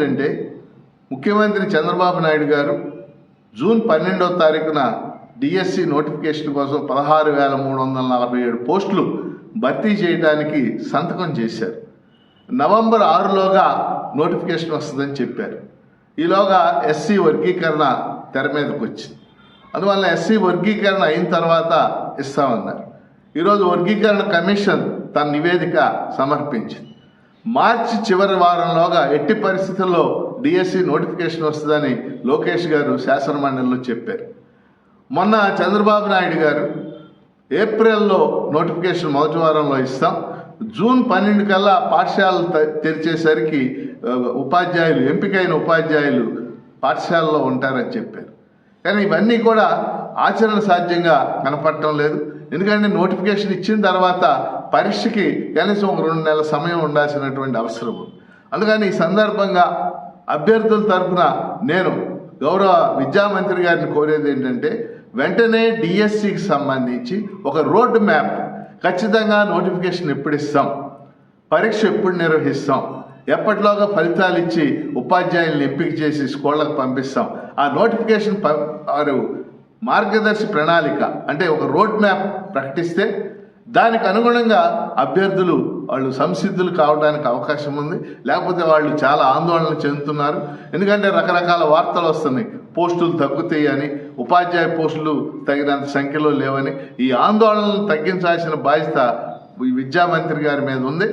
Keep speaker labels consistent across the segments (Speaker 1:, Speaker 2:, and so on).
Speaker 1: ఏంటంటే ముఖ్యమంత్రి చంద్రబాబు నాయుడు గారు జూన్ 12వ తారీఖున డిఎస్సి నోటిఫికేషన్ కోసం 16,347 పోస్టులు భర్తీ చేయడానికి సంతకం చేశారు. నవంబర్ 6లోగా నోటిఫికేషన్ వస్తుందని చెప్పారు. ఈలోగా ఎస్సీ వర్గీకరణ తెర మీదకి వచ్చింది. అందువల్ల ఎస్సీ వర్గీకరణ అయిన తర్వాత ఇస్తామన్నారు. ఈరోజు వర్గీకరణ కమిషన్ తన నివేదిక సమర్పించింది. మార్చి చివరి వారంలోగా ఎట్టి పరిస్థితుల్లో డిఎస్సి నోటిఫికేషన్ వస్తుందని లోకేష్ గారు శాసనమండలిలో చెప్పారు. మొన్న చంద్రబాబు నాయుడు గారు ఏప్రిల్లో నోటిఫికేషన్ మొదటి వారంలో ఇస్తాం, జూన్ 12 కల్లా పాఠశాలలు తెరిచేసరికి ఉపాధ్యాయులు, ఎంపికైన ఉపాధ్యాయులు పాఠశాలలో ఉంటారని చెప్పారు. కానీ ఇవన్నీ కూడా ఆచరణ సాధ్యంగా కనపడటం లేదు. ఎందుకంటే నోటిఫికేషన్ ఇచ్చిన తర్వాత పరీక్షకి కనీసం ఒక 2 నెలల సమయం ఉండాల్సినటువంటి అవసరం ఉంది. అందుకని ఈ సందర్భంగా అభ్యర్థుల తరఫున నేను గౌరవ విద్యామంత్రి గారిని కోరేది ఏంటంటే వెంటనే డిఎస్సికి సంబంధించి ఒక రోడ్ మ్యాప్, ఖచ్చితంగా నోటిఫికేషన్ ఎప్పుడు ఇస్తాం, పరీక్ష ఎప్పుడు నిర్వహిస్తాం, ఎప్పటిలోగా ఫలితాలు ఇచ్చి ఉపాధ్యాయులను ఎంపిక చేసి స్కూళ్ళకు పంపిస్తాం, ఆ నోటిఫికేషన్ మార్గదర్శి ప్రణాళిక అంటే ఒక రోడ్ మ్యాప్ ప్రకటిస్తే దానికి అనుగుణంగా అభ్యర్థులు వాళ్ళు సంసిద్ధులు కావడానికి అవకాశం ఉంది. లేకపోతే వాళ్ళు చాలా ఆందోళన చెందుతున్నారు. ఎందుకంటే రకరకాల వార్తలు వస్తున్నాయి, పోస్టులు తగ్గుతాయి అని, ఉపాధ్యాయ పోస్టులు తగినంత సంఖ్యలో లేవని. ఈ ఆందోళనలు తగ్గించాల్సిన బాధ్యత ఈ విద్యామంత్రి గారి మీద ఉంది.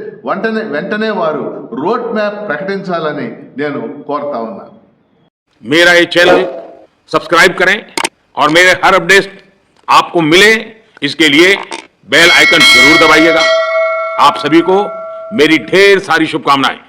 Speaker 1: వెంటనే వారు రోడ్ మ్యాప్ ప్రకటించాలని నేను కోరుతా ఉన్నాను.
Speaker 2: मेरा ये चैनल सब्सक्राइब करें और मेरे हर अपडेट आपको मिले, इसके लिए बेल आइकन जरूर दबाइएगा। आप सभी को मेरी ढेर सारी शुभकामनाएं।